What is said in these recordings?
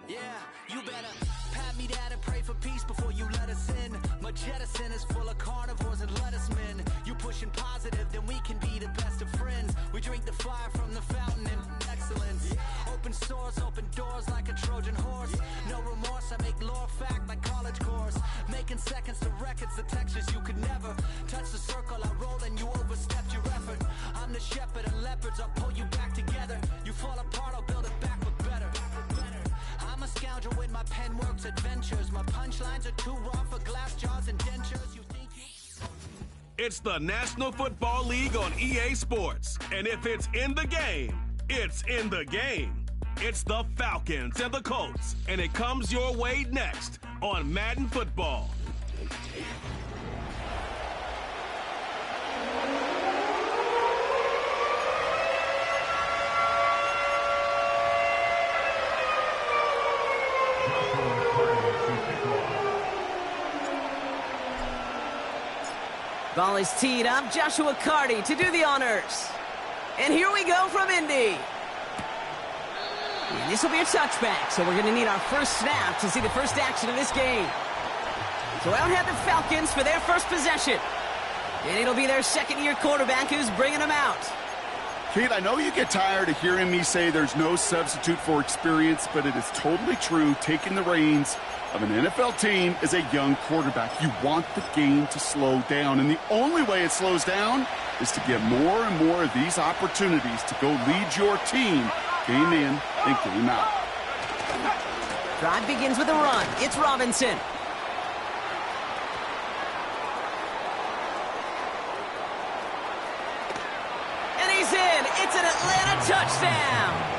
Yeah, you better pat me down and pray for peace before you let us in. My jettison is full of carnivores and lettuce men. You pushing positive, then we can be the best of friends. We drink the fire from the fountain and excellence. Open sores, open doors like a Trojan horse. No remorse, I make lore fact like college course. Making seconds to records, the textures you could never touch the circle I roll and you overstepped your effort. I'm the shepherd of leopards, I'll pull you back together. You fall apart, I'll build it back with better. I'm a scoundrel with my pen works adventures. My punchlines are too raw for glass jars and dentures. You think It's the National Football League on EA Sports. And if it's in the game, it's in the game. It's the Falcons and the Colts. And it comes your way next on Madden Football. Ball is teed up. Joshua Carty to do the honors. And here we go from Indy. And this will be a touchback, so we're going to need our first snap to see the first action of this game. So out head the Falcons for their first possession. And it'll be their second-year quarterback who's bringing them out. Kate, I know you get tired of hearing me say there's no substitute for experience, but it is totally true. Taking the reins of an NFL team is a young quarterback. You want the game to slow down, and the only way it slows down is to get more and more of these opportunities to go lead your team game in and game out. Drive begins with a run. It's Robinson. And he's in. It's an Atlanta touchdown.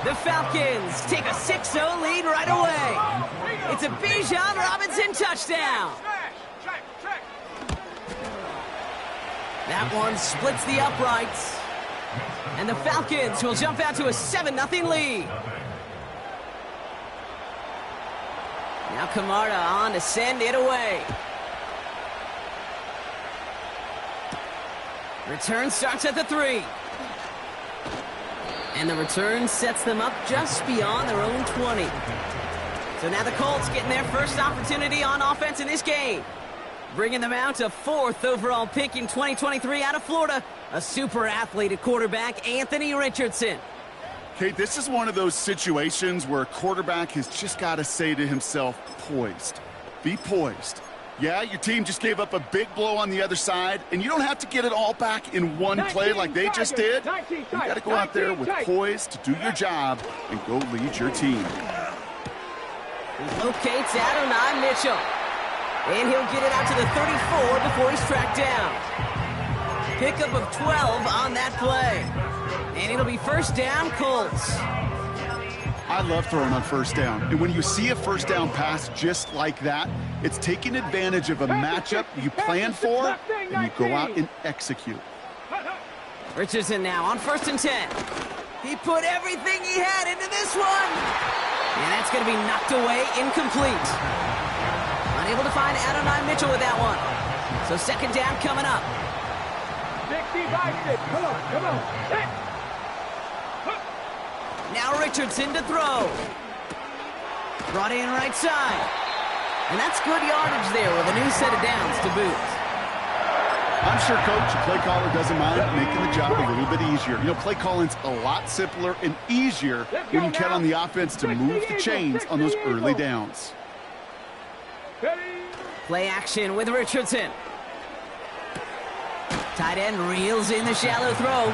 The Falcons take a 6-0 lead right away. It's a Bijan Robinson touchdown. That one splits the uprights. And the Falcons will jump out to a 7-0 lead. Now Camarda on to send it away. Return starts at the 3. And the return sets them up just beyond their own 20. So now the Colts getting their first opportunity on offense in this game. Bringing them out to 4th overall pick in 2023 out of Florida. A super athlete at quarterback, Anthony Richardson. Kate, this is one of those situations where a quarterback has just got to say to himself, poised. Be poised. Yeah, your team just gave up a big blow on the other side, and you don't have to get it all back in one play like they just did. You got to go out there with poise to do your job and go lead your team. Locates Adonai Mitchell. And he'll get it out to the 34 before he's tracked down. Pickup of 12 on that play. And it'll be first down, Colts. I love throwing on first down. And when you see a first down pass just like that, it's taking advantage of a matchup you plan for, and you go out and execute. Richardson now on 1st and 10. He put everything he had into this one. And that's going to be knocked away, incomplete. Unable to find Adonai Mitchell with that one. So second down coming up. 65, come on. Now Richardson to throw. Brought in right side. And that's good yardage there with a new set of downs to boot. I'm sure, Coach, the play caller doesn't mind making the job a little bit easier. You know, play calling's a lot simpler and easier when you count on the offense to move the chains on those early downs. Play action with Richardson. Tight end reels in the shallow throw.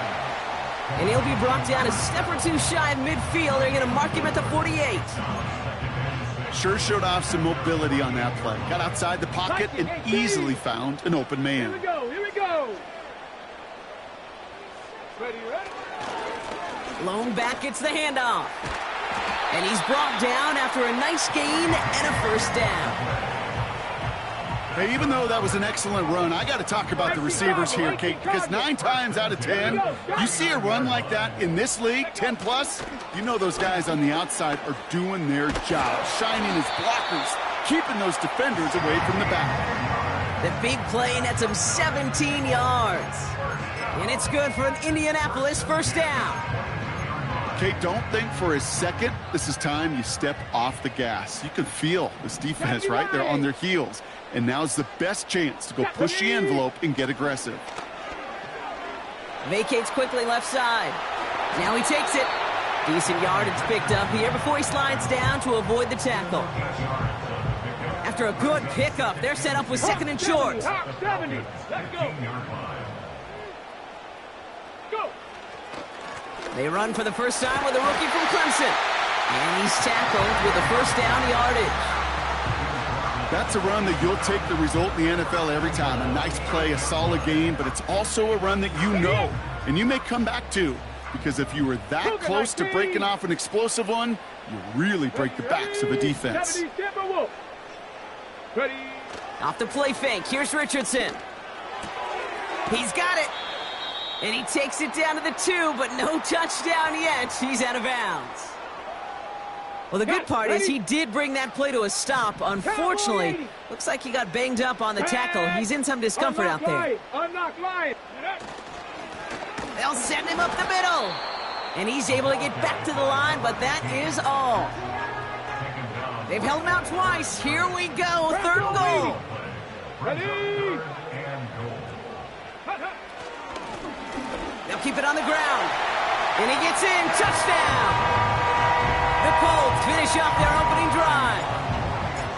And he'll be brought down a step or two shy of midfield. They're going to mark him at the 48. Sure showed off some mobility on that play. Got outside the pocket and easily found an open man. Here we go. Ready? Lone back gets the handoff. And he's brought down after a nice gain and a first down. Hey, even though that was an excellent run, I got to talk about the receivers here, Kate, because 9 times out of 10, you see a run like that in this league, 10+, you know those guys on the outside are doing their job, shining as blockers, keeping those defenders away from the back. The big play nets him 17 yards. And it's good for an Indianapolis first down. Okay, don't think for a second this is time you step off the gas. You can feel this defense right there on their heels. And now's the best chance to go push the envelope and get aggressive. Vacates quickly left side. Now he takes it. Decent yardage picked up here before he slides down to avoid the tackle. After a good pickup, they're set up with second and short. 70. Let's go. Go. They run for the first time with a rookie from Clemson. And he's tackled with the first down yardage. That's a run that you'll take the result in the NFL every time. A nice play, a solid game, but it's also a run that you know, and you may come back to, because if you were that close to breaking off an explosive one, you really break the backs of a defense. Ready. Off the play fake, here's Richardson. He's got it. And he takes it down to the 2, but no touchdown yet. He's out of bounds. Well, the good part is he did bring that play to a stop. Unfortunately, looks like he got banged up on the tackle. He's in some discomfort out there. Unlock line. They'll send him up the middle. And he's able to get back to the line, but that is all. They've held him out twice. Here we go, third and goal. Ready. They'll keep it on the ground. And he gets in, touchdown. The Colts finish up their opening drive.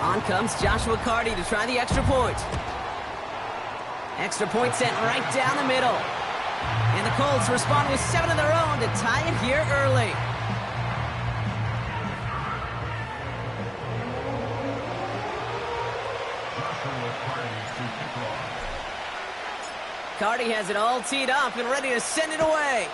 On comes Joshua Carty to try the extra point. Extra point sent right down the middle. And the Colts respond with 7 of their own to tie it here early. Carty has it all teed up and ready to send it away.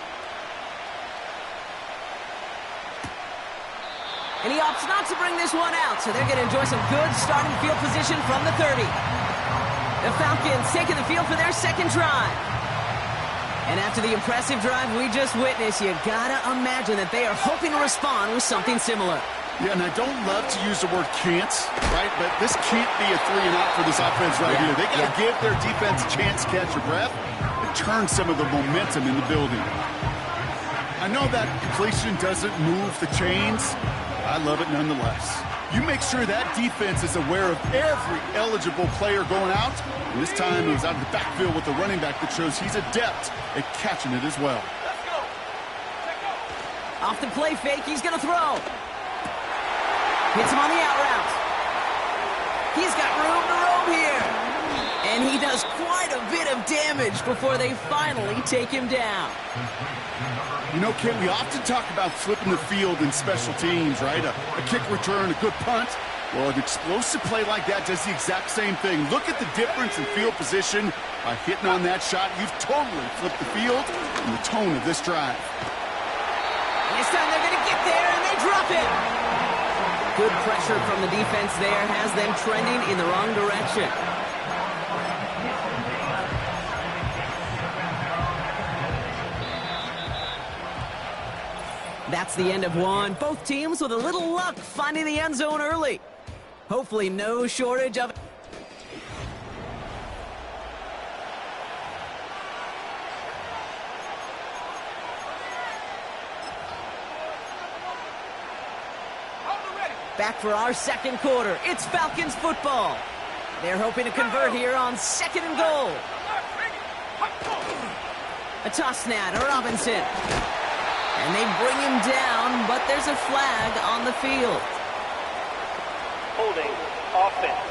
And he opts not to bring this one out, so they're going to enjoy some good starting field position from the 30. The Falcons taking the field for their second drive. And after the impressive drive we just witnessed, you got to imagine that they are hoping to respond with something similar. Yeah, and I don't love to use the word can't, right? But this can't be a 3 and out for this offense right here. They got to give their defense a chance to catch your breath and turn some of the momentum in the building. I know that completion doesn't move the chains. I love it nonetheless. You make sure that defense is aware of every eligible player going out. And this time he was out of the backfield with a running back that shows he's adept at catching it as well. Let's go. Check go. Off the play fake, he's going to throw. Hits him on the out route. He's got room to roam here. And he does quite a bit of damage before they finally take him down. You know, Ken, we often talk about flipping the field in special teams, right? A kick return, a good punt. Well, an explosive play like that does the exact same thing. Look at the difference in field position. By hitting on that shot, you've totally flipped the field and the tone of this drive. This time they're going to get there, and they drop it. Good pressure from the defense there has them trending in the wrong direction. That's the end of one. Both teams with a little luck finding the end zone early. Hopefully no shortage of... Back for our second quarter. It's Falcons football. They're hoping to convert here on second and goal. A toss now to Robinson. And they bring him down, but there's a flag on the field. Holding offense.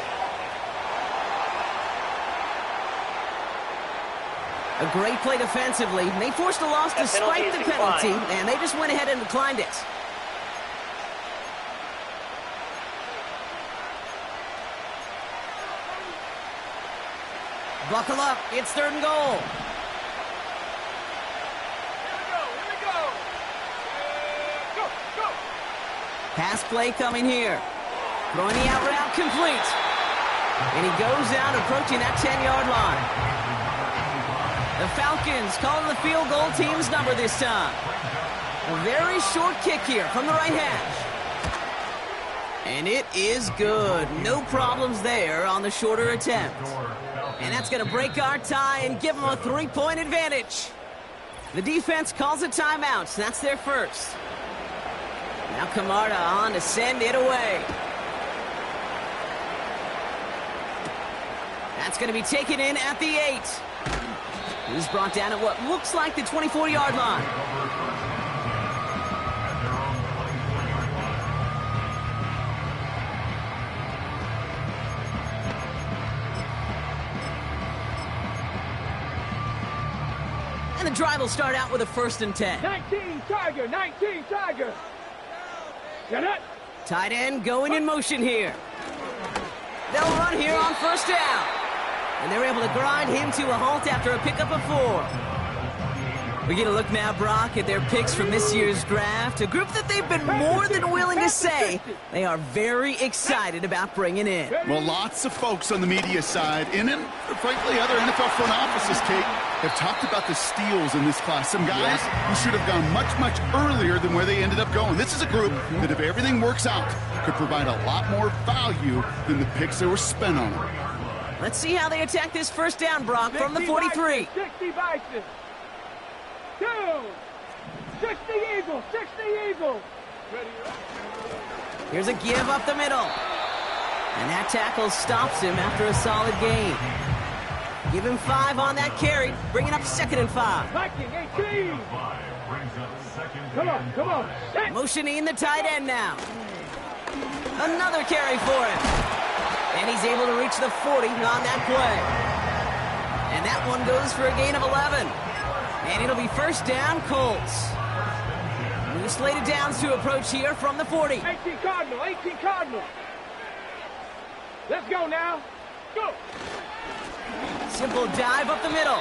A great play defensively. They forced a loss despite the penalty, and they just went ahead and declined it. Buckle up. It's third and goal. Pass play coming here. Throwing the out route complete. And he goes out approaching that 10-yard line. The Falcons calling the field goal team's number this time. A very short kick here from the right hash. And it is good. No problems there on the shorter attempt. And that's going to break our tie and give them a 3-point advantage. The defense calls a timeout. That's their first. Now Camarda on to send it away. That's going to be taken in at the 8. He's brought down at what looks like the 24-yard line. And the drive will start out with a 1st and 10. 19 Tiger, 19 Tiger. Get it? Tight end going in motion here. They'll run here on 1st down. And they're able to grind him to a halt after a pickup of 4. We get a look now, Brock, at their picks from this year's draft. A group that they've been more than willing to say they are very excited about bringing in. Well, lots of folks on the media side, and frankly, other NFL front offices, Kate, have talked about the steals in this class. Some guys who should have gone much, much earlier than where they ended up going. This is a group that, if everything works out, could provide a lot more value than the picks that were spent on them. Let's see how they attack this 1st down, Brock, from the 43. 60 Bison. 2. 60 Eagles. 60 Eagles. Here's a give up the middle. And that tackle stops him after a solid gain. Give him 5 on that carry, bringing up 2nd and 5. Viking 18. Come on, come on. Set. Motioning the tight end now. Another carry for him. And he's able to reach the 40 on that play. And that one goes for a gain of 11. And it'll be 1st down, Colts. New slated downs to approach here from the 40. 18 Cardinal, 18 Cardinal. Let's go now. Go. Simple dive up the middle.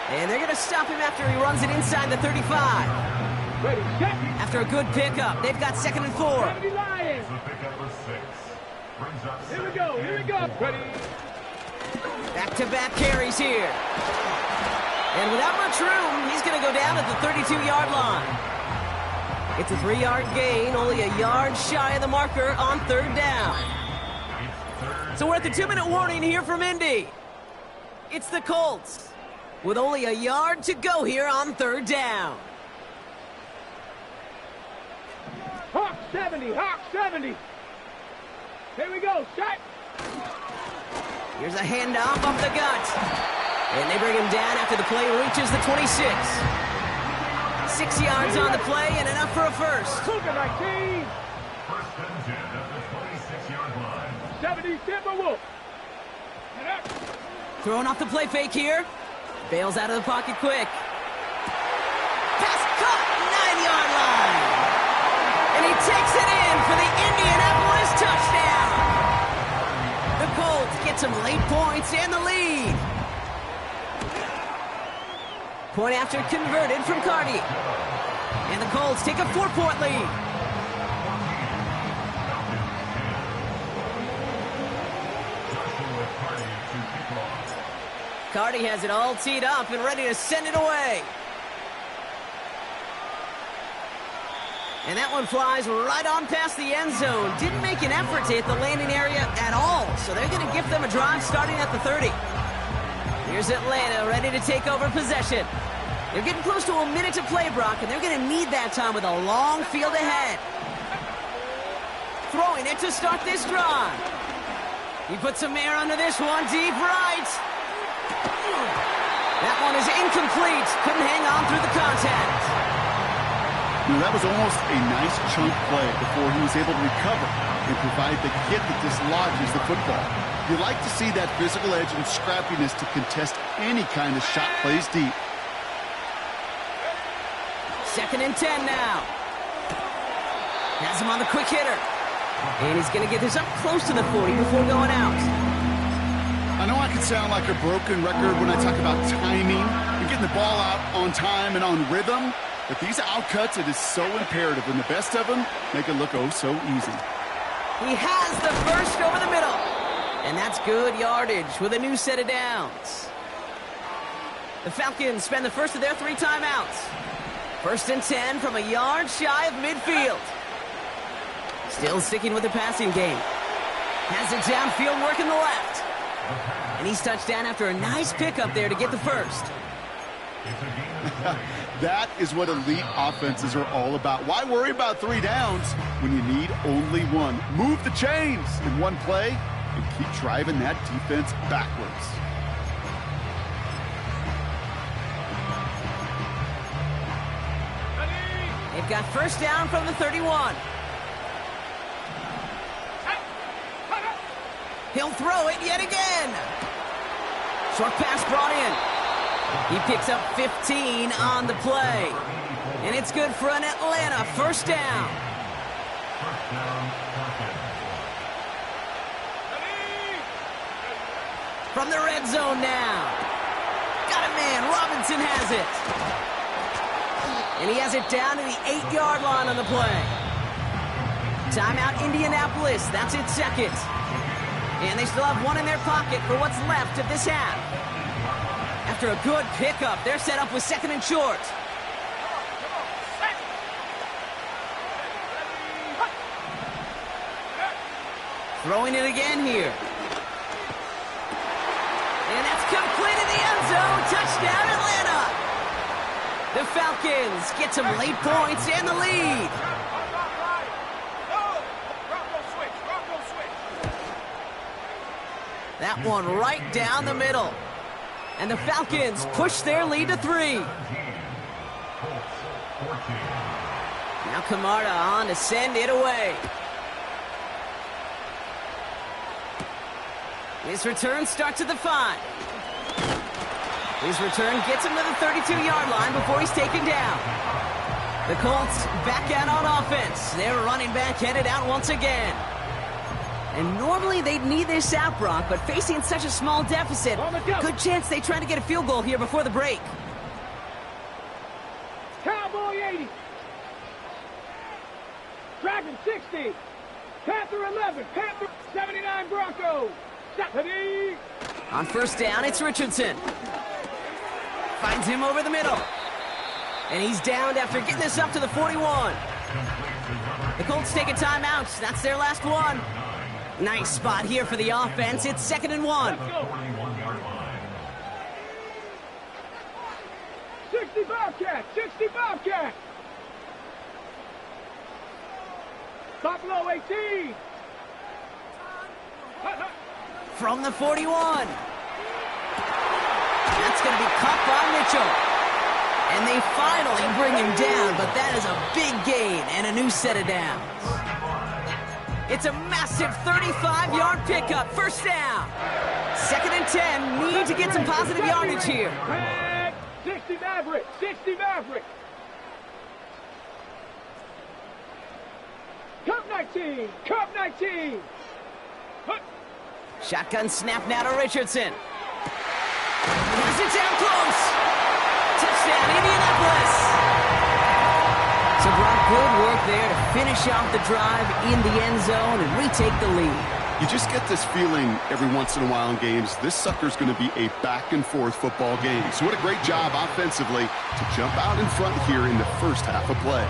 And they're going to stop him after he runs it inside the 35. Ready, set. After a good pickup, they've got 2nd and 4. 70 Lions. Here we go, here we go. Ready. Back-to-back carries here. And without much room, he's going to go down at the 32-yard line. It's a 3-yard gain, only a yard shy of the marker on 3rd down. So we're at the 2-minute warning here from Indy. It's the Colts with only a yard to go here on 3rd down. Hawk 70, Hawk 70. Here we go, set. Here's a handoff up the gut. And they bring him down after the play reaches the 26. 6 yards on the play and enough for a 1st. Cougar 19. 70 Timberwolf. Throwing off the play fake here. Bails out of the pocket quick. Pass caught, 9-yard line. And he takes it in for the Indianapolis touchdown. The Colts get some late points and the lead. Point after converted from Cardi. And the Colts take a 4-point lead. Cardi has it all teed up and ready to send it away. And that one flies right on past the end zone. Didn't make an effort to hit the landing area at all. So they're going to give them a drive starting at the 30. Here's Atlanta ready to take over possession. They're getting close to a minute to play, Brock, and they're going to need that time with a long field ahead. Throwing it to start this drive. He puts some air under this one, deep right. That one is incomplete. Couldn't hang on through the contact. Now, that was almost a nice chunk play before he was able to recover and provide the hit that dislodges the football. You like to see that physical edge and scrappiness to contest any kind of shot plays deep. 2nd and 10 now. Has him on the quick hitter. And he's going to get this up close to the 40 before going out. I know I can sound like a broken record when I talk about timing and getting the ball out on time and on rhythm, but these outcuts, it is so imperative, and the best of them make it look oh so easy. He has the first over the middle. And that's good yardage with a new set of downs. The Falcons spend the first of their 3 timeouts. 1st and 10 from a yard shy of midfield. Still sticking with the passing game. Has it downfield working the left. And he's touched down after a nice pickup there to get the first. That is what elite offenses are all about. Why worry about 3 downs when you need only 1? Move the chains in one play and keep driving that defense backwards. They've got first down from the 31. He'll throw it yet again. Short pass brought in. He picks up 15 on the play. And it's good for an Atlanta first down. From the red zone now. Got a man. Robinson has it. And he has it down to the 8-yard line on the play. Timeout Indianapolis. That's its second. And they still have 1 in their pocket for what's left of this half. After a good pickup, they're set up with 2nd and short. Throwing it again here. And that's complete in the end zone. Touchdown, Atlanta. The Falcons get some late points and the lead. That one right down the middle. And the Falcons push their lead to 3. Now Camarda on to send it away. His return starts at the 5. His return gets him to the 32-yard line before he's taken down. The Colts back out on offense. Their running back headed out once again. And normally they'd need this out, Brock, but facing such a small deficit, good chance they try to get a field goal here before the break. Cowboy 80. Dragon 60. Panther 11. Panther 79 Broncos. 70. On first down, it's Richardson. Finds him over the middle. And he's downed after getting this up to the 41. The Colts take a timeout. That's their last one. Nice spot here for the offense. It's 2nd and 1. 60 Bobcat. 60 Bobcat. Buffalo 18. From the 41. That's going to be caught by Mitchell. And they finally bring him down, but that is a big gain and a new set of downs. It's a massive 35-yard pickup. First down. 2nd and 10. Need to get some positive yardage here. 60 Maverick. 60 Maverick. Cup 19. Cup 19. Shotgun snap now to Richardson. He's it down close. Touchdown, Indianapolis. So Brock, good work there to finish off the drive in the end zone and retake the lead. You just get this feeling every once in a while in games, this sucker's going to be a back-and-forth football game. So what a great job offensively to jump out in front here in the first half of play.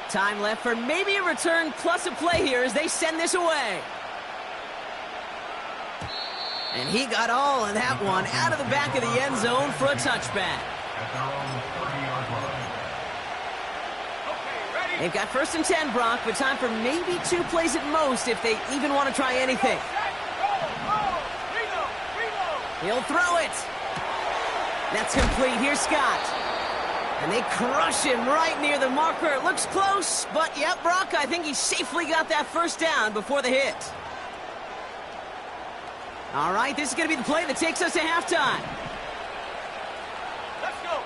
Time left for maybe a return plus a play here as they send this away. And he got all of that one out of the back of the end zone for a touchback. They've got 1st and 10, Brock, but time for maybe 2 plays at most if they even want to try anything. He'll throw it. That's complete. Here's Scott. And they crush him right near the marker. It looks close, but yep, Brock, I think he safely got that first down before the hit. All right, this is going to be the play that takes us to halftime. Let's go.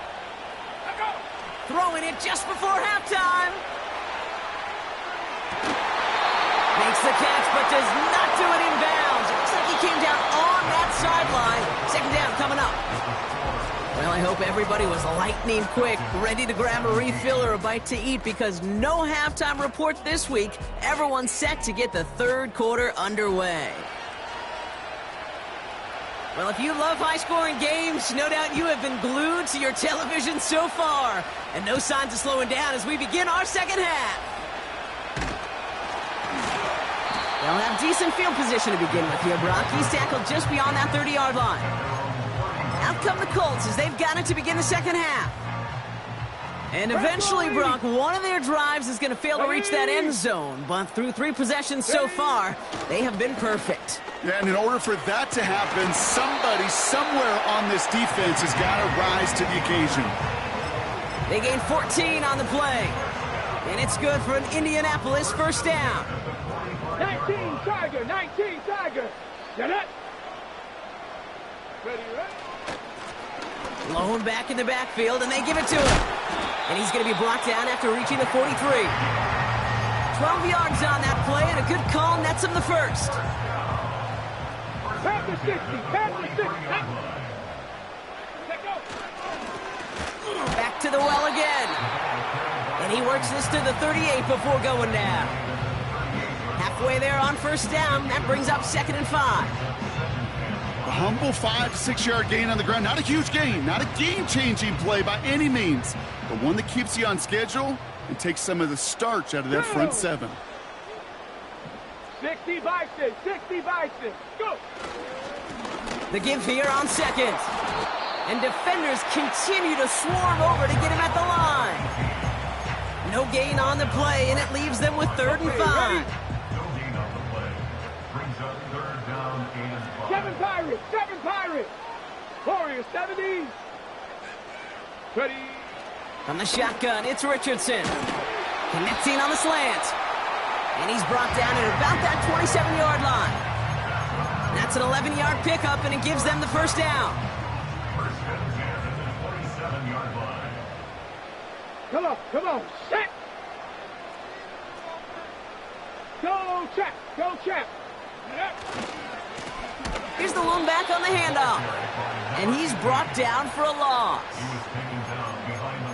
Let's go. Throwing it just before halftime. Makes the catch, but does not do it in bounds. It looks like he came down on that sideline. 2nd down coming up. Well, I hope everybody was lightning quick, ready to grab a refill or a bite to eat, because no halftime report this week. Everyone's set to get the 3rd quarter underway. Well, if you love high-scoring games, no doubt you have been glued to your television so far. And no signs of slowing down as we begin our second half. They'll have decent field position to begin with here, Brock. He's tackled just beyond that 30-yard line. Out come the Colts as they've got it to begin the second half. And eventually, Brock, one of their drives is going to fail to reach that end zone. But through 3 possessions so far, they have been perfect. Yeah, and in order for that to happen, somebody somewhere on this defense has got to rise to the occasion. They gain 14 on the play. And it's good for an Indianapolis first down. 19 Tiger, 19 Tiger. Get it. Ready, ready. Lone back in the backfield, and they give it to him. And he's going to be brought down after reaching the 43. 12 yards on that play, and a good call nets him the first. Past the 60, past the 60. Let go. Back to the well again. And he works this to the 38 before going down. Halfway there on first down, that brings up 2nd and 5. A humble 5 to 6 yard gain on the ground. Not a huge gain, not a game-changing play by any means, but one that keeps you on schedule and takes some of the starch out of that front 7. 60 Bison, 60 Bison. Go. The give here on 2nd. And defenders continue to swarm over to get him at the line. No gain on the play, and it leaves them with 3rd and 5. 7 Pirates, 7 Pirates. Warriors, 70. Ready. From the shotgun, it's Richardson. Connecting on the slant. And he's brought down at about that 27-yard line. That's an 11-yard pickup, and it gives them the first down. Come on, set. Go, check, go, check. Here's the lone back on the handoff. And he's brought down for a loss.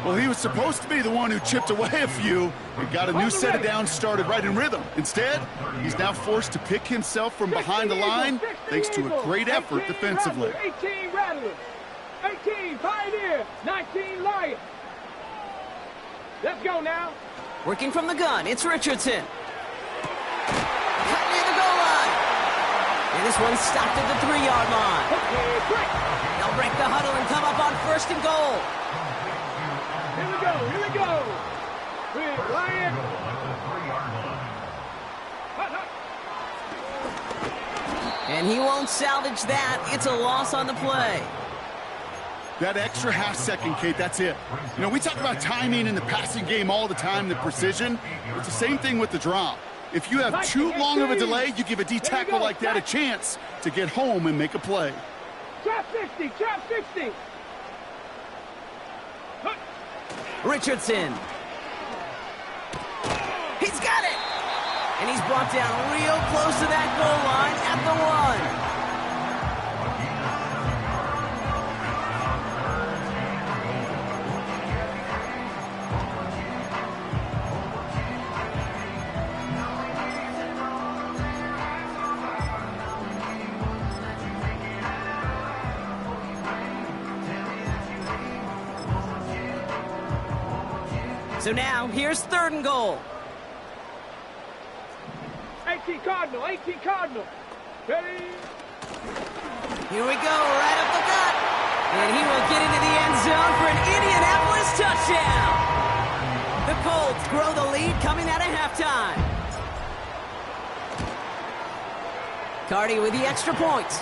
Well, he was supposed to be the one who chipped away a few and got a new set of downs started right in rhythm. Instead, he's now forced to pick himself from behind the line thanks to a great effort defensively. 18 Rattlers, 18 Pioneer, 19 Lion. Let's go now. Working from the gun, it's Richardson. Cut near the goal line. And this one's stopped at the 3-yard line. Okay, break. They'll break the huddle and come up on 1st and goal. Here we go, here we go. With Lion. And he won't salvage that. It's a loss on the play. That extra half second, Kate, that's it. You know, we talk about timing in the passing game all the time, the precision. It's the same thing with the drop. If you have too long of a delay, you give a D tackle like that a chance to get home and make a play. Trap 60, trap 60. Richardson. He's got it! And he's brought down real close to that goal line at the 1. So now, here's 3rd and goal. 18 Cardinal, 18 Cardinal. Ready? Here we go, right up the gut. And he will get into the end zone for an Indianapolis touchdown. The Colts grow the lead coming out of halftime. Cardi with the extra point.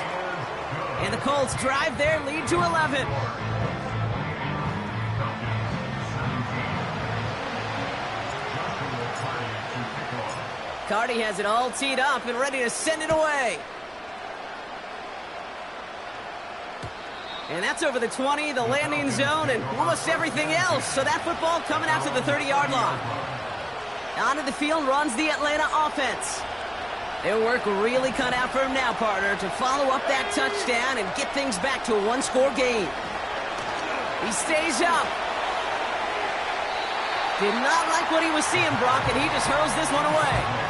And the Colts drive their lead to 11. Cardi has it all teed up and ready to send it away. And that's over the 20, the landing zone, and almost everything else. So that football coming out to the 30-yard line. Onto the field runs the Atlanta offense. Their work really cut out for him now, partner, to follow up that touchdown and get things back to a 1-score game. He stays up. Did not like what he was seeing, Brock, and he just hurls this one away.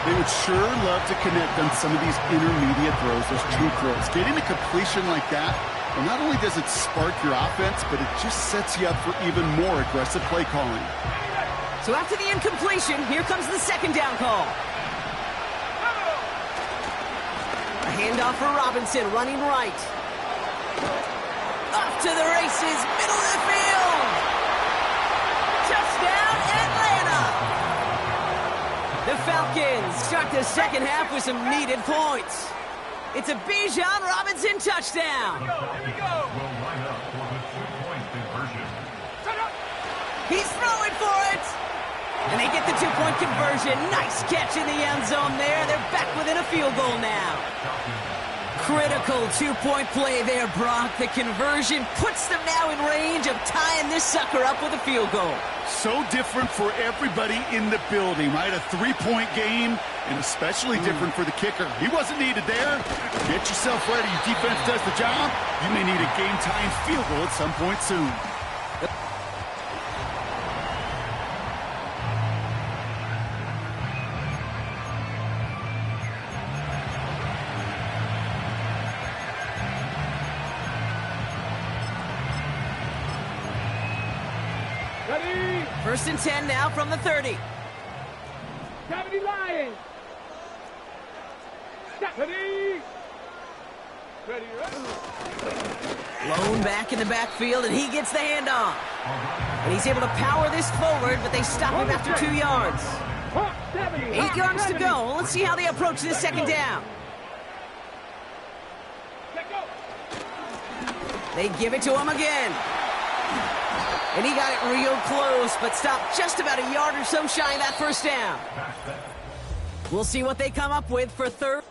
They would sure love to connect on some of these intermediate throws, those true throws. Getting a completion like that, well, not only does it spark your offense, but it just sets you up for even more aggressive play calling. So after the incompletion, here comes the 2nd down call. handoff for Robinson, running right. Off to the races, middle of the field. Touchdown, Atlanta! The Falcons start the second half with some needed points. It's a Bijan Robinson touchdown. Here we go. He's throwing for it. And they get the two-point conversion. Nice catch in the end zone there. They're back within a field goal now. Critical two-point play there, Brock. The conversion puts them now in range of tying this sucker up with a field goal. So different for everybody in the building, right? A three-point game, and especially different for the kicker. He wasn't needed there. Get yourself ready. Your defense does the job. You may need a game-tying field goal at some point soon. Ready? First and 10 now from the 30. 70 Lions. Ready? Ready, ready. Lone back in the backfield, and he gets the handoff. And he's able to power this forward, but they stop him after 2 yards. Hawk 70. 8 yards to go. Let's see how they approach this second down. Let go. They give it to him again. And he got it real close, but stopped just about a yard or so shy of that first down. We'll see what they come up with for third.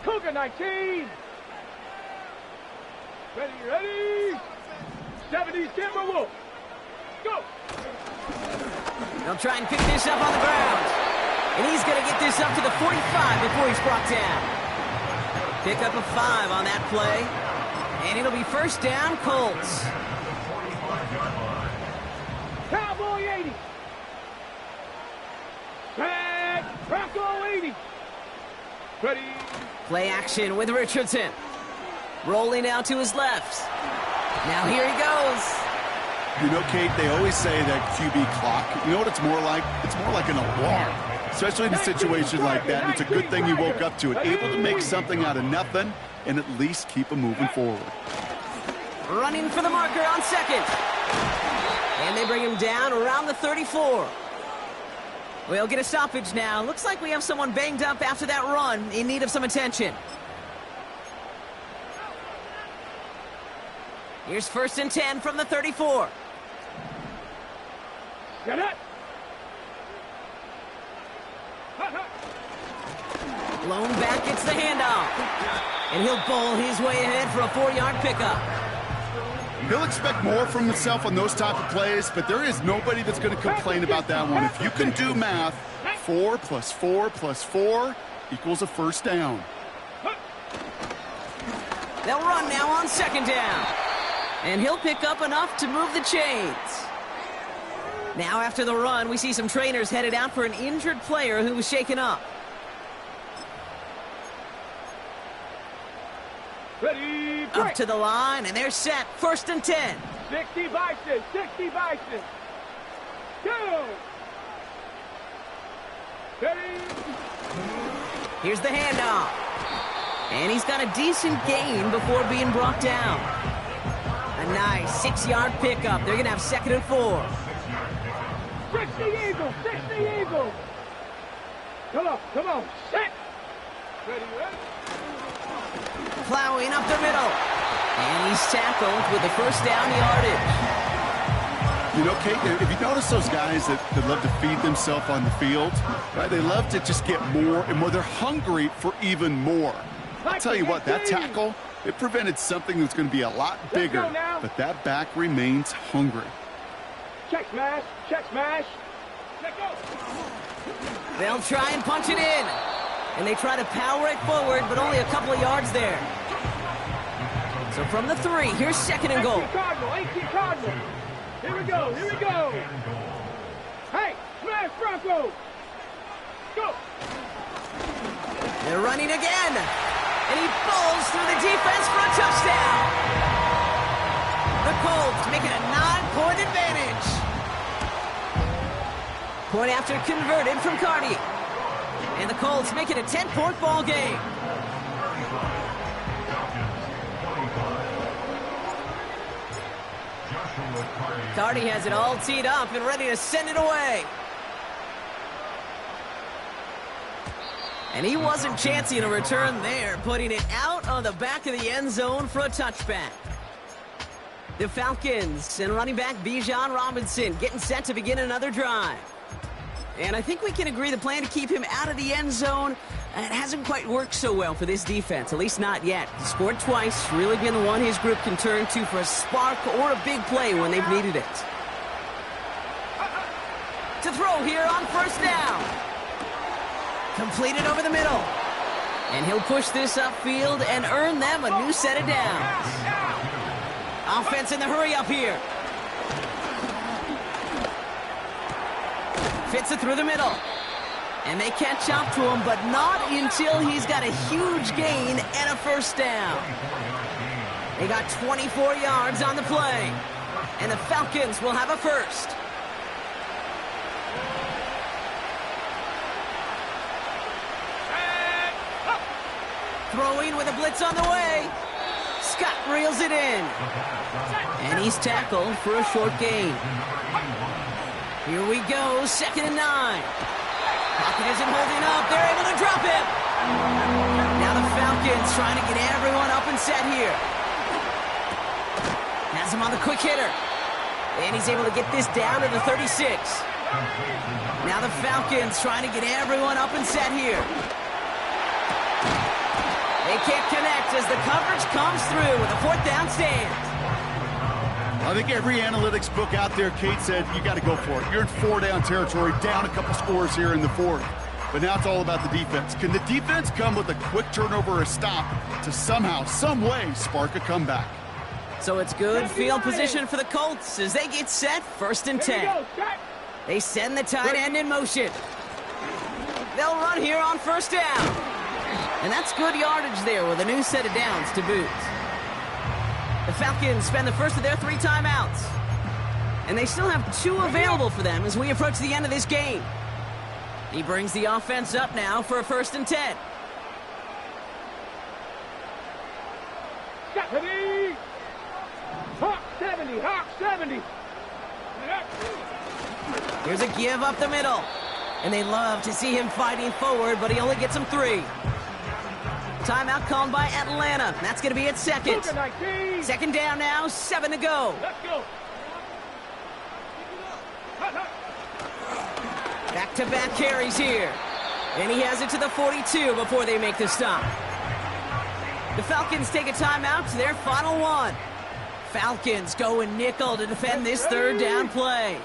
Cougar 19. Ready, ready. 70 Timberwolves. Go. They'll try and pick this up on the ground. And he's going to get this up to the 45 before he's brought down. Pick up a 5 on that play. And it'll be first down, Colts. Cowboy 80. Tag. Bronco 80. Ready. Play action with Richardson. Rolling out to his left. Now here he goes. You know, Kate, they always say that QB clock, you know what it's more like? It's more like an alarm, especially in a situation like that. And it's a good thing you woke up to it, able to make something out of nothing and at least keep them moving forward. Running for the marker on second. And they bring him down around the 34. We'll get a stoppage now. Looks like we have someone banged up after that run, in need of some attention. Here's first and 10 from the 34. Get it. Lone back gets the handoff. And he'll bowl his way ahead for a 4-yard pickup. He'll expect more from himself on those type of plays, but there is nobody that's going to complain about that one. If you can do math, 4 plus 4 plus 4 equals a first down. They'll run now on second down. And he'll pick up enough to move the chains. Now after the run, we see some trainers headed out for an injured player who was shaken up. Ready. Up Break. to the line, and they're set. First and 10. 60 Bison. 60 Bison. Go. Ready. Here's the handoff. And he's got a decent gain before being brought down. A nice 6-yard pickup. They're going to have second and 4. 60 Eagles. 60 Eagles. Come on. Come on. Set. Ready, ready. Plowing up the middle. And he's tackled with the first down yardage. You know, Kate, if you notice those guys that love to feed themselves on the field, right? They love to just get more and more. They're hungry for even more. I'll tell you what, that tackle, it prevented something that's going to be a lot bigger, but that back remains hungry. Check smash. Check smash. Let go. They'll try and punch it in. And they try to power it forward, but only a couple of yards there. So from the 3, here's second and goal. 18 Cardinal. 18 Cardinal. Here we go. Here we go. Broncos. Go. They're running again. And he bowls through the defense for a touchdown. The Colts make it a 9-point advantage. Point after converted from Cardi. And the Colts make it a 10-point ball game. Cardi has it all teed up and ready to send it away. And he wasn't chancing a return there, putting it out on the back of the end zone for a touchback. The Falcons and running back Bijan Robinson getting set to begin another drive. And I think we can agree the plan to keep him out of the end zone, it hasn't quite worked so well for this defense, at least not yet. He scored twice, really been the one his group can turn to for a spark or a big play when they've needed it. To throw here on first down. Completed over the middle. And he'll push this upfield and earn them a new set of downs. Offense in the hurry up here. Fits it through the middle. And they catch up to him, but not until he's got a huge gain and a first down. They got 24 yards on the play. And the Falcons will have a first. Throwing with a blitz on the way. Scott reels it in. And he's tackled for a short gain. Here we go, 2nd and 9. Pocket isn't holding up. They're able to drop him. Now the Falcons trying to get everyone up and set here. Has him on the quick hitter. And he's able to get this down to the 36. Now the Falcons trying to get everyone up and set here. They can't connect as the coverage comes through with a 4th down stand. I think every analytics book out there, Kate said, you got to go for it. You're in 4-down territory, down a couple scores here in the 4th. But now it's all about the defense. Can the defense come with a quick turnover or a stop to somehow, some way, spark a comeback? So it's good field position for the Colts as they get set, 1st and 10. They send the tight end in motion. They'll run here on first down. And that's good yardage there with a new set of downs to boot. The Falcons spend the first of their 3 timeouts. And they still have 2 available for them as we approach the end of this game. He brings the offense up now for a 1st and 10. Ready? Hawk 70, Hawk 70. Here's a give up the middle. And they love to see him fighting forward, but he only gets them 3. Timeout called by Atlanta. That's going to be at 2nd. 2nd down now, 7 to go. Let's go. Back-to-back carries here. And he has it to the 42 before they make the stop. The Falcons take a timeout to their final one. Falcons go in nickel to defend this 3rd down play.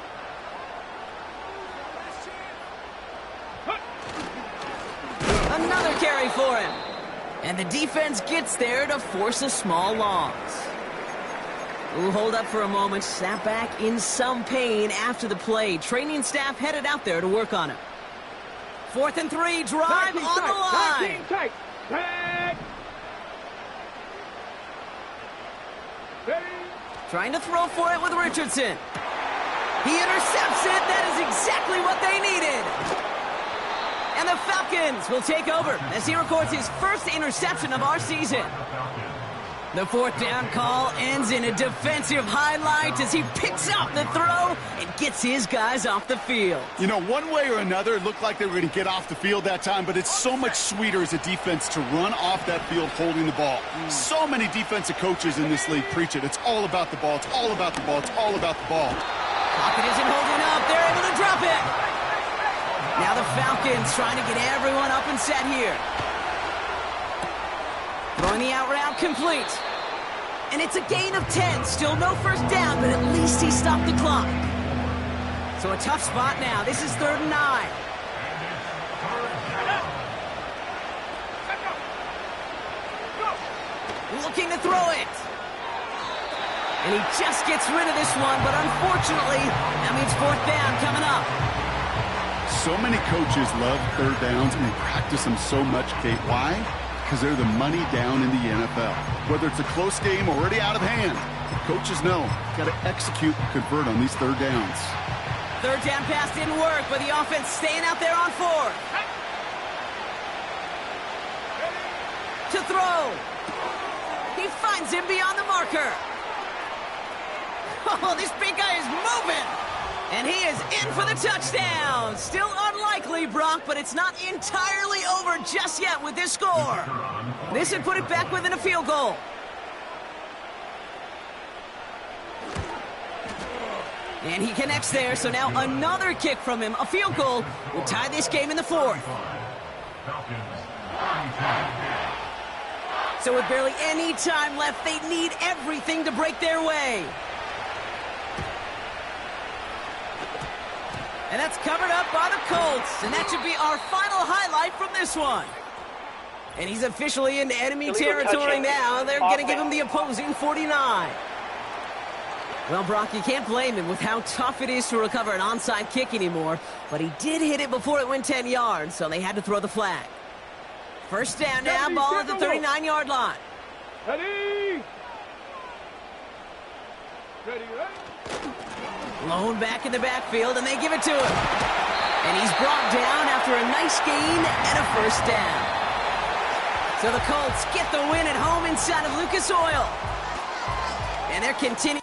Another carry for him. And the defense gets there to force a small loss. We'll hold up for a moment. Snapback in some pain after the play. Training staff headed out there to work on him. 4th and 3, drive on the line. Tight. Trying to throw for it with Richardson. He intercepts it. That is exactly what they needed. And the Falcons will take over as he records his first interception of our season. The 4th down call ends in a defensive highlight as he picks up the throw and gets his guys off the field. You know, one way or another, it looked like they were going to get off the field that time, but it's so much sweeter as a defense to run off that field holding the ball. So many defensive coaches in this league preach it. It's all about the ball. It's all about the ball. It's all about the ball. Pocket isn't holding up. They're able to drop it. Now the Falcons trying to get everyone up and set here. Throwing the out route complete. And it's a gain of 10. Still no first down, but at least he stopped the clock. So a tough spot now. This is 3rd and 9. Looking to throw it. And he just gets rid of this one, but unfortunately, that means 4th down coming up. So many coaches love third downs, and they practice them so much, Kate. Why? Because they're the money down in the NFL. Whether it's a close game already out of hand, coaches know got to execute and convert on these third downs. Third down pass didn't work, but the offense staying out there on fourth. To throw. He finds him beyond the marker. Oh, this big guy is moving. And he is in for the touchdown. Still unlikely, Brock, but it's not entirely over just yet with this score. This would put it back within a field goal. And he connects there, so now another kick from him. A field goal will tie this game in the fourth. So with barely any time left, they need everything to break their way. And that's covered up by the Colts. And that should be our final highlight from this one. And he's officially into enemy territory now. They're going to give him the opposing 49. Well, Brock, you can't blame him with how tough it is to recover an onside kick anymore. But he did hit it before it went 10 yards, so they had to throw the flag. First down now, ball at the 39-yard line. Ready? Ready, ready. Blown back in the backfield, and they give it to him. And he's brought down after a nice gain and a first down. So the Colts get the win at home inside of Lucas Oil. And they're continuing.